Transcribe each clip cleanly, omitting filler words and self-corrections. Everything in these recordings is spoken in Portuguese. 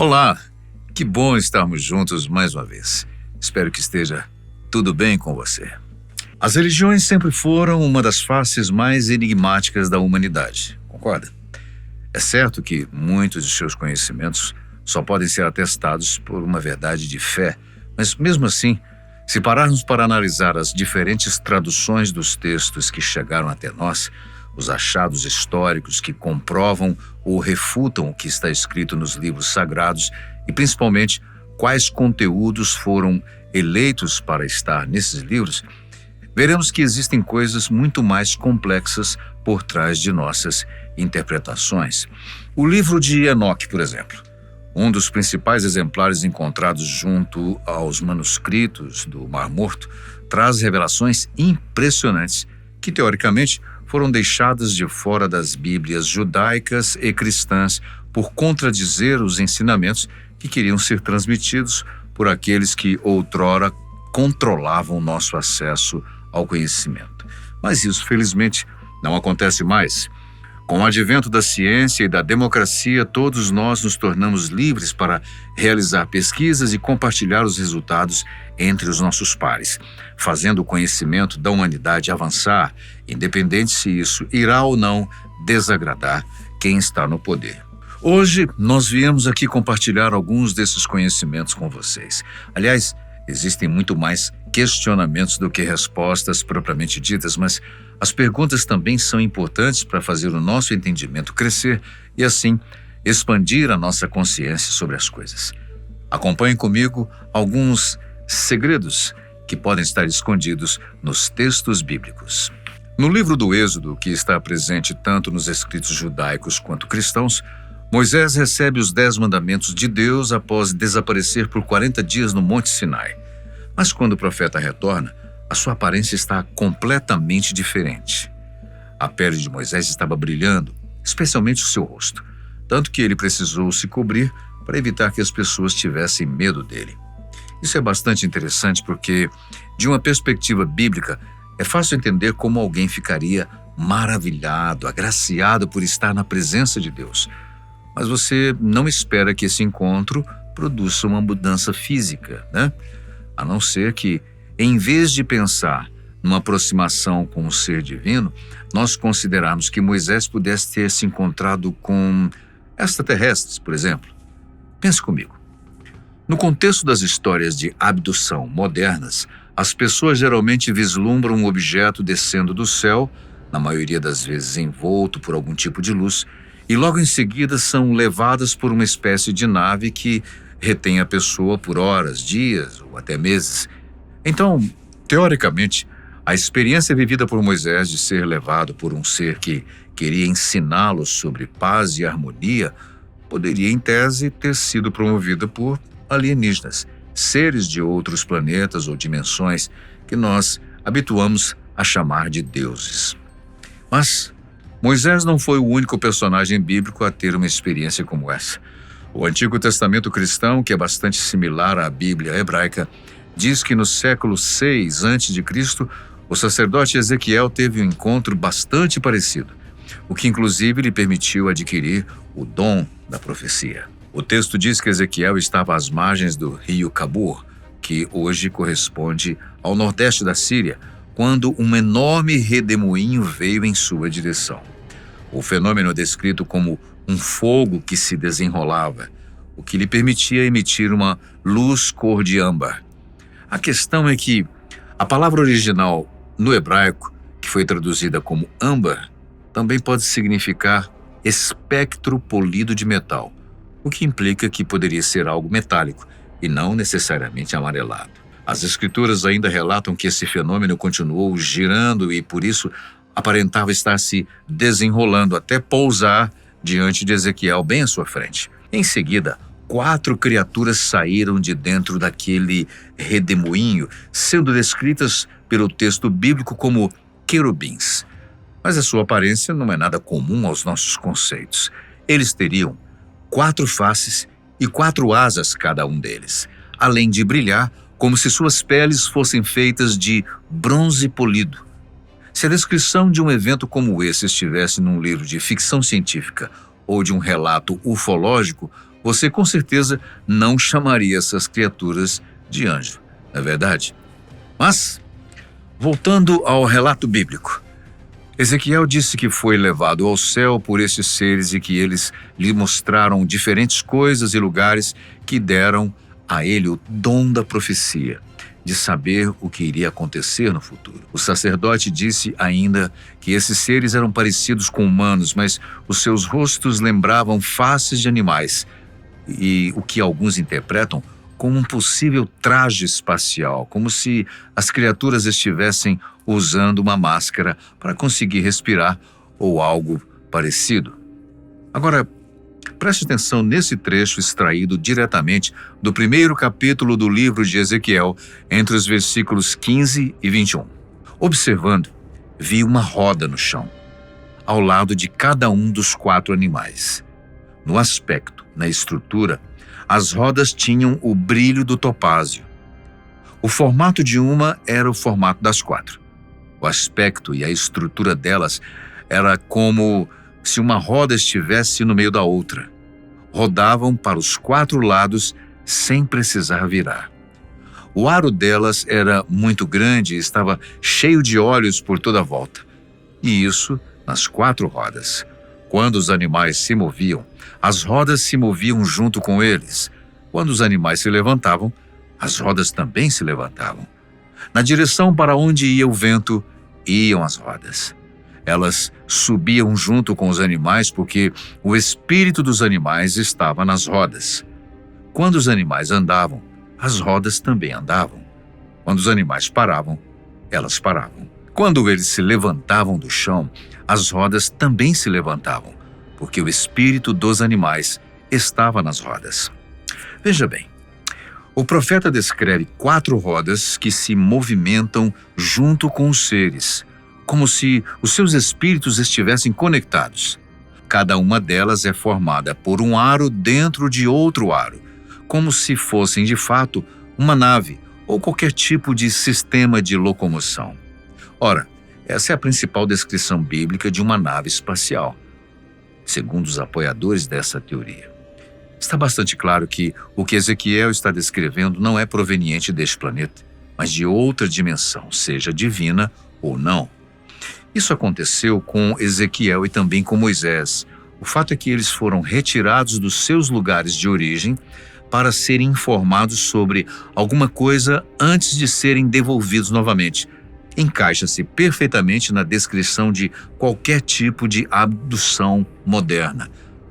Olá, que bom estarmos juntos mais uma vez. Espero que esteja tudo bem com você. As religiões sempre foram uma das faces mais enigmáticas da humanidade, concorda? É certo que muitos de seus conhecimentos só podem ser atestados por uma verdade de fé, mas mesmo assim, se pararmos para analisar as diferentes traduções dos textos que chegaram até nós, os achados históricos que comprovam ou refutam o que está escrito nos livros sagrados e, principalmente, quais conteúdos foram eleitos para estar nesses livros, veremos que existem coisas muito mais complexas por trás de nossas interpretações. O livro de Enoque, por exemplo, um dos principais exemplares encontrados junto aos manuscritos do Mar Morto, traz revelações impressionantes que, teoricamente, foram deixadas de fora das Bíblias judaicas e cristãs por contradizer os ensinamentos que queriam ser transmitidos por aqueles que outrora controlavam nosso acesso ao conhecimento. Mas isso, felizmente, não acontece mais. Com o advento da ciência e da democracia, todos nós nos tornamos livres para realizar pesquisas e compartilhar os resultados entre os nossos pares, fazendo o conhecimento da humanidade avançar, independente se isso irá ou não desagradar quem está no poder. Hoje, nós viemos aqui compartilhar alguns desses conhecimentos com vocês. Aliás, existem muito mais questionamentos do que respostas propriamente ditas, mas as perguntas também são importantes para fazer o nosso entendimento crescer e, assim, expandir a nossa consciência sobre as coisas. Acompanhem comigo alguns segredos que podem estar escondidos nos textos bíblicos. No livro do Êxodo, que está presente tanto nos escritos judaicos quanto cristãos, Moisés recebe os 10 mandamentos de Deus após desaparecer por 40 dias no Monte Sinai. Mas quando o profeta retorna, a sua aparência está completamente diferente. A pele de Moisés estava brilhando, especialmente o seu rosto, tanto que ele precisou se cobrir para evitar que as pessoas tivessem medo dele. Isso é bastante interessante porque, de uma perspectiva bíblica, é fácil entender como alguém ficaria maravilhado, agraciado por estar na presença de Deus. Mas você não espera que esse encontro produza uma mudança física, né? A não ser que, em vez de pensar numa aproximação com o ser divino, nós considerarmos que Moisés pudesse ter se encontrado com extraterrestres, por exemplo. Pense comigo. No contexto das histórias de abdução modernas, as pessoas geralmente vislumbram um objeto descendo do céu, na maioria das vezes envolto por algum tipo de luz, e logo em seguida são levadas por uma espécie de nave que retém a pessoa por horas, dias ou até meses. Então, teoricamente, a experiência vivida por Moisés de ser levado por um ser que queria ensiná-lo sobre paz e harmonia poderia, em tese, ter sido promovida por alienígenas, seres de outros planetas ou dimensões que nós habituamos a chamar de deuses. Mas Moisés não foi o único personagem bíblico a ter uma experiência como essa. O Antigo Testamento cristão, que é bastante similar à Bíblia hebraica, diz que no século 6 a.C., o sacerdote Ezequiel teve um encontro bastante parecido, o que inclusive lhe permitiu adquirir o dom da profecia. O texto diz que Ezequiel estava às margens do rio Cabur, que hoje corresponde ao nordeste da Síria, quando um enorme redemoinho veio em sua direção. O fenômeno é descrito como um fogo que se desenrolava, o que lhe permitia emitir uma luz cor de âmbar. A questão é que a palavra original no hebraico, que foi traduzida como âmbar, também pode significar espectro polido de metal, o que implica que poderia ser algo metálico e não necessariamente amarelado. As escrituras ainda relatam que esse fenômeno continuou girando e, por isso, aparentava estar se desenrolando até pousar diante de Ezequiel bem à sua frente. Em seguida, 4 criaturas saíram de dentro daquele redemoinho, sendo descritas pelo texto bíblico como querubins. Mas a sua aparência não é nada comum aos nossos conceitos. Eles teriam 4 faces e 4 asas cada um deles, além de brilhar como se suas peles fossem feitas de bronze polido. Se a descrição de um evento como esse estivesse num livro de ficção científica ou de um relato ufológico, você com certeza não chamaria essas criaturas de anjo, não é verdade? Mas, voltando ao relato bíblico, Ezequiel disse que foi levado ao céu por esses seres e que eles lhe mostraram diferentes coisas e lugares que deram a ele o dom da profecia, de saber o que iria acontecer no futuro. O sacerdote disse ainda que esses seres eram parecidos com humanos, mas os seus rostos lembravam faces de animais, e o que alguns interpretam como um possível traje espacial, como se as criaturas estivessem usando uma máscara para conseguir respirar ou algo parecido. Agora, preste atenção nesse trecho extraído diretamente do primeiro capítulo do livro de Ezequiel, entre os versículos 15 e 21. Observando, vi uma roda no chão, ao lado de cada um dos 4 animais. No aspecto, na estrutura, as rodas tinham o brilho do topázio. O formato de uma era o formato das 4. O aspecto e a estrutura delas era como se uma roda estivesse no meio da outra. Rodavam para os 4 lados sem precisar virar. O aro delas era muito grande e estava cheio de olhos por toda a volta. E isso nas 4 rodas. Quando os animais se moviam, as rodas se moviam junto com eles. Quando os animais se levantavam, as rodas também se levantavam. Na direção para onde ia o vento, iam as rodas. Elas subiam junto com os animais porque o espírito dos animais estava nas rodas. Quando os animais andavam, as rodas também andavam. Quando os animais paravam, elas paravam. Quando eles se levantavam do chão, as rodas também se levantavam, porque o espírito dos animais estava nas rodas. Veja bem, o profeta descreve 4 rodas que se movimentam junto com os seres, como se os seus espíritos estivessem conectados. Cada uma delas é formada por um aro dentro de outro aro, como se fossem de fato uma nave ou qualquer tipo de sistema de locomoção. Ora, essa é a principal descrição bíblica de uma nave espacial, segundo os apoiadores dessa teoria. Está bastante claro que o que Ezequiel está descrevendo não é proveniente deste planeta, mas de outra dimensão, seja divina ou não. Isso aconteceu com Ezequiel e também com Moisés. O fato é que eles foram retirados dos seus lugares de origem para serem informados sobre alguma coisa antes de serem devolvidos novamente. Encaixa-se perfeitamente na descrição de qualquer tipo de abdução moderna.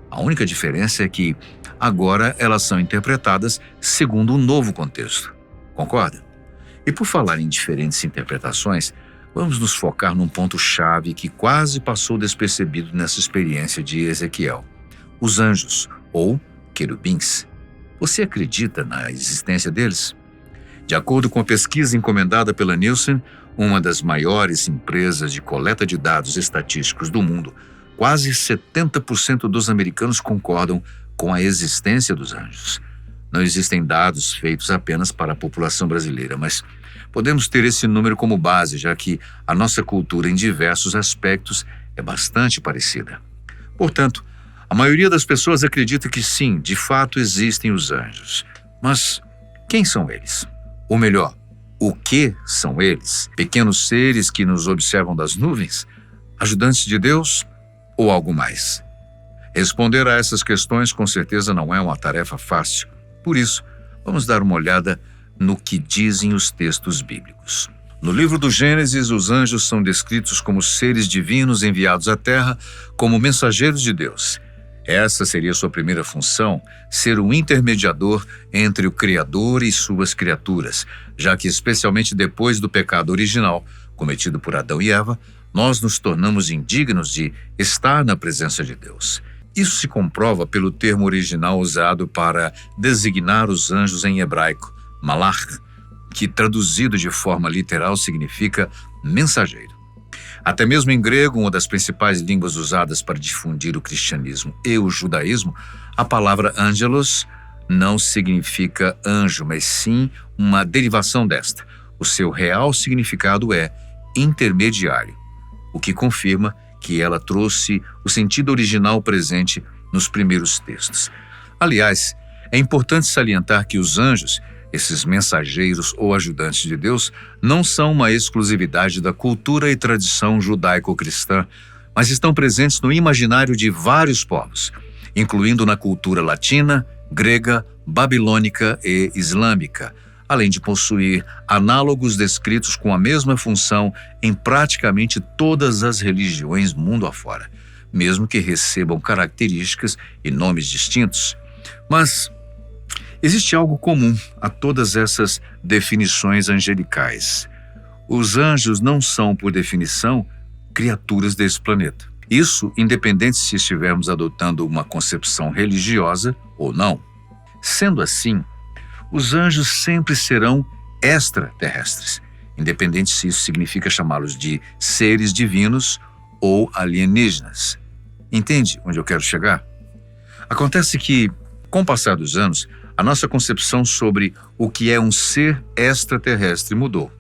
A única diferença é que agora elas são interpretadas segundo um novo contexto. Concorda? E por falar em diferentes interpretações, vamos nos focar num ponto-chave que quase passou despercebido nessa experiência de Ezequiel. Os anjos, ou querubins. Você acredita na existência deles? De acordo com a pesquisa encomendada pela Nielsen, uma das maiores empresas de coleta de dados estatísticos do mundo, quase 70% dos americanos concordam com a existência dos anjos. Não existem dados feitos apenas para a população brasileira, mas podemos ter esse número como base, já que a nossa cultura em diversos aspectos é bastante parecida. Portanto, a maioria das pessoas acredita que sim, de fato existem os anjos. Mas quem são eles? Ou melhor, o que são eles? Pequenos seres que nos observam das nuvens? Ajudantes de Deus? Ou algo mais? Responder a essas questões com certeza não é uma tarefa fácil. Por isso, vamos dar uma olhada no que dizem os textos bíblicos. No livro do Gênesis, os anjos são descritos como seres divinos enviados à Terra como mensageiros de Deus. Essa seria sua primeira função, ser um intermediador entre o Criador e suas criaturas, já que especialmente depois do pecado original, cometido por Adão e Eva, nós nos tornamos indignos de estar na presença de Deus. Isso se comprova pelo termo original usado para designar os anjos em hebraico, malach, que traduzido de forma literal significa mensageiro. Até mesmo em grego, uma das principais línguas usadas para difundir o cristianismo e o judaísmo, a palavra angelos não significa anjo, mas sim uma derivação desta. O seu real significado é intermediário, o que confirma que ela trouxe o sentido original presente nos primeiros textos. Aliás, é importante salientar que os anjos, esses mensageiros ou ajudantes de Deus, não são uma exclusividade da cultura e tradição judaico-cristã, mas estão presentes no imaginário de vários povos, incluindo na cultura latina, grega, babilônica e islâmica, além de possuir análogos descritos com a mesma função em praticamente todas as religiões mundo afora, mesmo que recebam características e nomes distintos. Mas existe algo comum a todas essas definições angelicais. Os anjos não são, por definição, criaturas desse planeta. Isso independente se estivermos adotando uma concepção religiosa ou não. Sendo assim, os anjos sempre serão extraterrestres, independente se isso significa chamá-los de seres divinos ou alienígenas. Entende onde eu quero chegar? Acontece que, com o passar dos anos, a nossa concepção sobre o que é um ser extraterrestre mudou.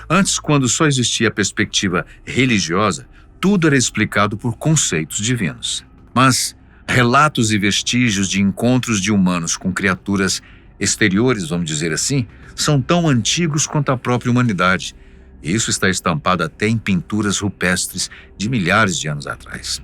Antes, quando só existia a perspectiva religiosa, tudo era explicado por conceitos divinos. Mas relatos e vestígios de encontros de humanos com criaturas exteriores, vamos dizer assim, são tão antigos quanto a própria humanidade. E isso está estampado até em pinturas rupestres de milhares de anos atrás.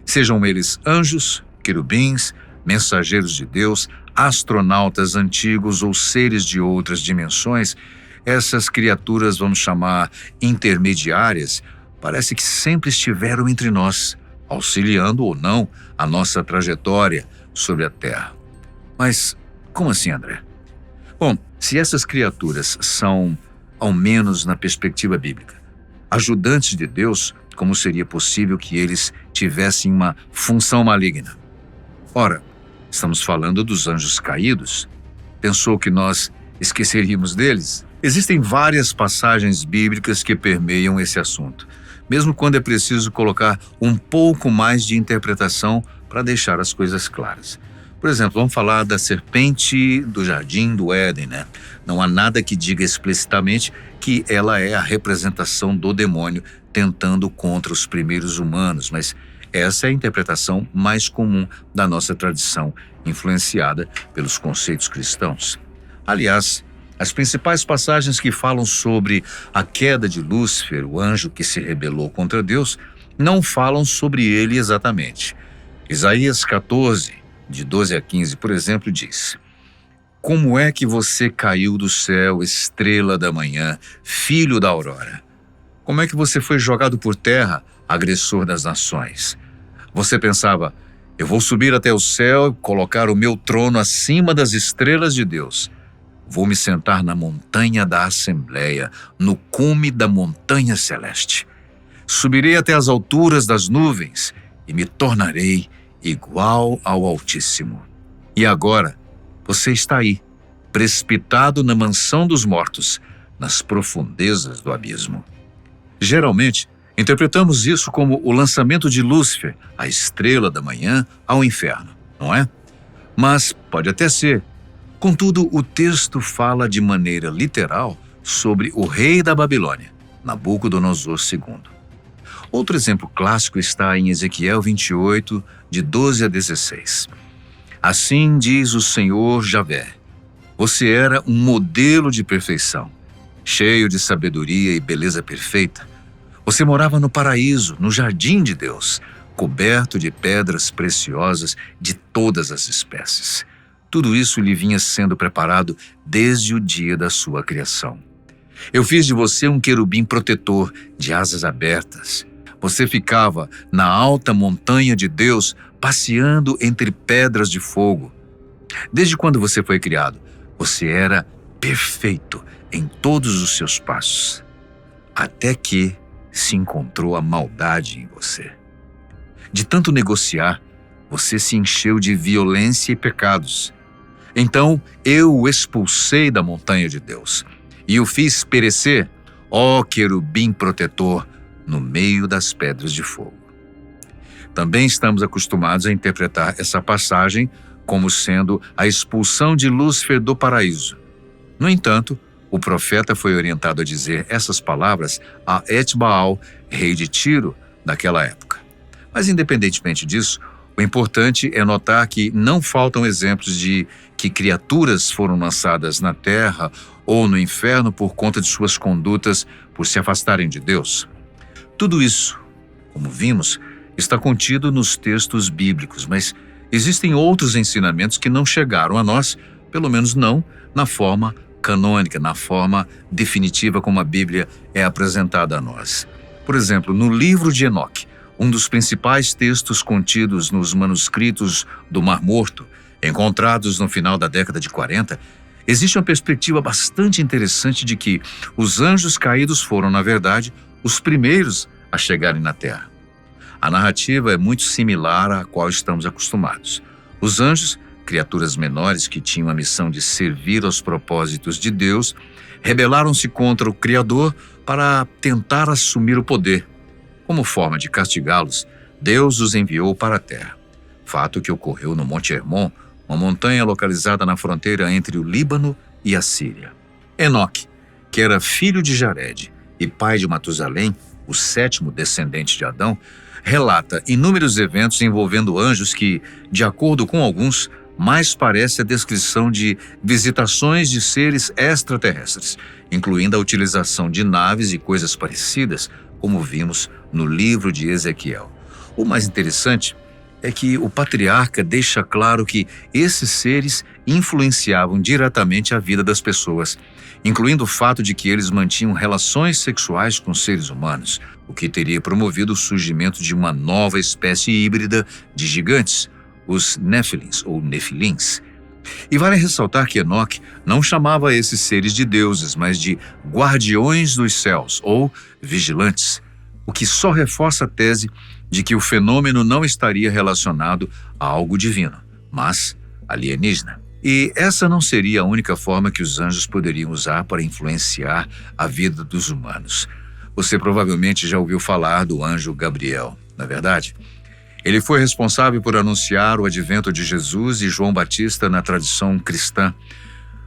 Sejam eles anjos, querubins, mensageiros de Deus, astronautas antigos ou seres de outras dimensões, essas criaturas, vamos chamar intermediárias, parece que sempre estiveram entre nós, auxiliando ou não a nossa trajetória sobre a Terra. Mas como assim, André? Bom, se essas criaturas são, ao menos na perspectiva bíblica, ajudantes de Deus, como seria possível que eles tivessem uma função maligna? Ora, estamos falando dos anjos caídos. Pensou que nós esqueceríamos deles? Existem várias passagens bíblicas que permeiam esse assunto, mesmo quando é preciso colocar um pouco mais de interpretação para deixar as coisas claras. Por exemplo, vamos falar da serpente do jardim do Éden, né? Não há nada que diga explicitamente que ela é a representação do demônio tentando contra os primeiros humanos, mas essa é a interpretação mais comum da nossa tradição, influenciada pelos conceitos cristãos. Aliás, as principais passagens que falam sobre a queda de Lúcifer, o anjo que se rebelou contra Deus, não falam sobre ele exatamente. Isaías 14, de 12 a 15, por exemplo, diz: Como é que você caiu do céu, estrela da manhã, filho da aurora? Como é que você foi jogado por terra, agressor das nações? Você pensava, eu vou subir até o céu e colocar o meu trono acima das estrelas de Deus. Vou me sentar na montanha da Assembleia, no cume da montanha celeste. Subirei até as alturas das nuvens e me tornarei igual ao Altíssimo. E agora, você está aí, precipitado na mansão dos mortos, nas profundezas do abismo. Geralmente, interpretamos isso como o lançamento de Lúcifer, a estrela da manhã, ao inferno, não é? Mas pode até ser. Contudo, o texto fala de maneira literal sobre o rei da Babilônia, Nabucodonosor II. Outro exemplo clássico está em Ezequiel 28, de 12 a 16. Assim diz o Senhor Javé: Você era um modelo de perfeição, cheio de sabedoria e beleza perfeita. Você morava no paraíso, no jardim de Deus, coberto de pedras preciosas de todas as espécies. Tudo isso lhe vinha sendo preparado desde o dia da sua criação. Eu fiz de você um querubim protetor de asas abertas. Você ficava na alta montanha de Deus, passeando entre pedras de fogo. Desde quando você foi criado, você era perfeito em todos os seus passos, até que se encontrou a maldade em você. De tanto negociar, você se encheu de violência e pecados. Então eu o expulsei da montanha de Deus e o fiz perecer, ó querubim protetor, no meio das pedras de fogo. Também estamos acostumados a interpretar essa passagem como sendo a expulsão de Lúcifer do paraíso. No entanto, o profeta foi orientado a dizer essas palavras a Etbaal, rei de Tiro, daquela época. Mas independentemente disso, O importante é notar que não faltam exemplos de que criaturas foram lançadas na terra ou no inferno por conta de suas condutas por se afastarem de Deus. Tudo isso, como vimos, está contido nos textos bíblicos, mas existem outros ensinamentos que não chegaram a nós, pelo menos não na forma canônica, na forma definitiva como a Bíblia é apresentada a nós. Por exemplo, no livro de Enoque, um dos principais textos contidos nos manuscritos do Mar Morto, encontrados no final da década de 40, existe uma perspectiva bastante interessante de que os anjos caídos foram, na verdade, os primeiros a chegarem na Terra. A narrativa é muito similar à qual estamos acostumados. Os anjos, criaturas menores que tinham a missão de servir aos propósitos de Deus, rebelaram-se contra o Criador para tentar assumir o poder. Como forma de castigá-los, Deus os enviou para a terra. Fato que ocorreu no Monte Hermon, uma montanha localizada na fronteira entre o Líbano e a Síria. Enoque, que era filho de Jared e pai de Matusalém, o 7º descendente de Adão, relata inúmeros eventos envolvendo anjos que, de acordo com alguns, mais parece a descrição de visitações de seres extraterrestres, incluindo a utilização de naves e coisas parecidas, como vimos no livro de Ezequiel. O mais interessante é que o patriarca deixa claro que esses seres influenciavam diretamente a vida das pessoas, incluindo o fato de que eles mantinham relações sexuais com seres humanos, o que teria promovido o surgimento de uma nova espécie híbrida de gigantes, os Néfilins ou Nefilins. E vale ressaltar que Enoque não chamava esses seres de deuses, mas de guardiões dos céus ou vigilantes, o que só reforça a tese de que o fenômeno não estaria relacionado a algo divino, mas alienígena. E essa não seria a única forma que os anjos poderiam usar para influenciar a vida dos humanos. Você provavelmente já ouviu falar do anjo Gabriel, não é verdade? Ele foi responsável por anunciar o advento de Jesus e João Batista na tradição cristã.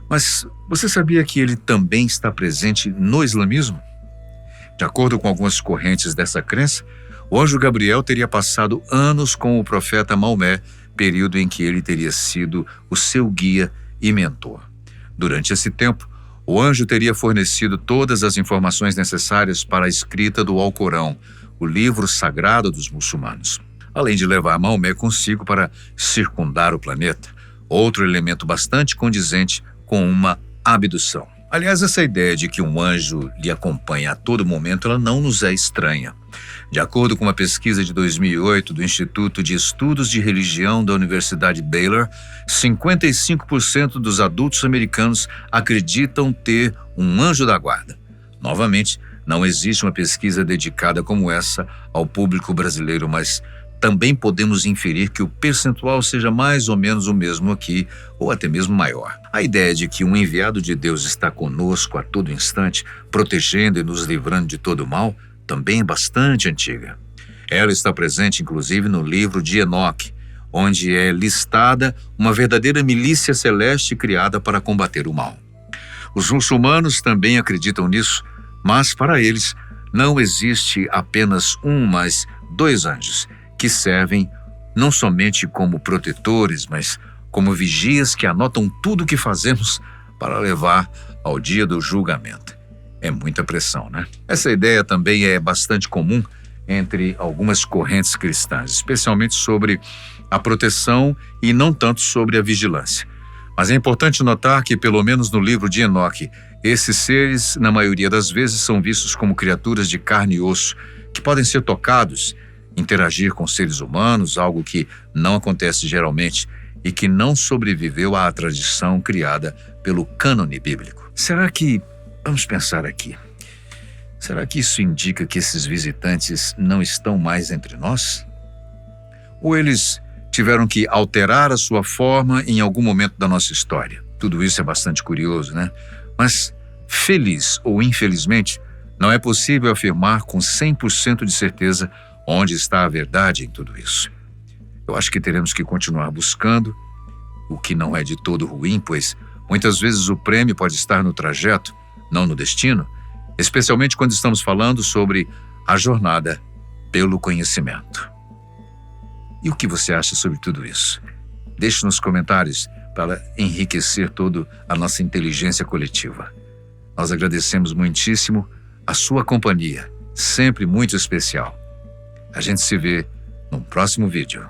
Mas você sabia que ele também está presente no islamismo? De acordo com algumas correntes dessa crença, o anjo Gabriel teria passado anos com o profeta Maomé, período em que ele teria sido o seu guia e mentor. Durante esse tempo, o anjo teria fornecido todas as informações necessárias para a escrita do Alcorão, o livro sagrado dos muçulmanos, além de levar Maomé consigo para circundar o planeta, outro elemento bastante condizente com uma abdução. Aliás, essa ideia de que um anjo lhe acompanha a todo momento, ela não nos é estranha. De acordo com uma pesquisa de 2008 do Instituto de Estudos de Religião da Universidade Baylor, 55% dos adultos americanos acreditam ter um anjo da guarda. Novamente, não existe uma pesquisa dedicada como essa ao público brasileiro, mas também podemos inferir que o percentual seja mais ou menos o mesmo aqui, ou até mesmo maior. A ideia de que um enviado de Deus está conosco a todo instante, protegendo e nos livrando de todo mal, também é bastante antiga. Ela está presente, inclusive, no livro de Enoque, onde é listada uma verdadeira milícia celeste criada para combater o mal. Os muçulmanos também acreditam nisso, mas para eles não existe apenas um, mas 2 anjos, que servem não somente como protetores, mas como vigias que anotam tudo o que fazemos para levar ao dia do julgamento. É muita pressão, né? Essa ideia também é bastante comum entre algumas correntes cristãs, especialmente sobre a proteção e não tanto sobre a vigilância. Mas é importante notar que, pelo menos no livro de Enoque, esses seres, na maioria das vezes, são vistos como criaturas de carne e osso, que podem ser tocados, interagir com seres humanos, algo que não acontece geralmente e que não sobreviveu à tradição criada pelo cânone bíblico. Vamos pensar aqui, será que isso indica que esses visitantes não estão mais entre nós? Ou eles tiveram que alterar a sua forma em algum momento da nossa história? Tudo isso é bastante curioso, né? Mas, feliz ou infelizmente, não é possível afirmar com 100% de certeza onde está a verdade em tudo isso. Eu acho que teremos que continuar buscando, o que não é de todo ruim, pois muitas vezes o prêmio pode estar no trajeto, não no destino, especialmente quando estamos falando sobre a jornada pelo conhecimento. E o que você acha sobre tudo isso? Deixe nos comentários para enriquecer toda a nossa inteligência coletiva. Nós agradecemos muitíssimo a sua companhia, sempre muito especial. A gente se vê no próximo vídeo.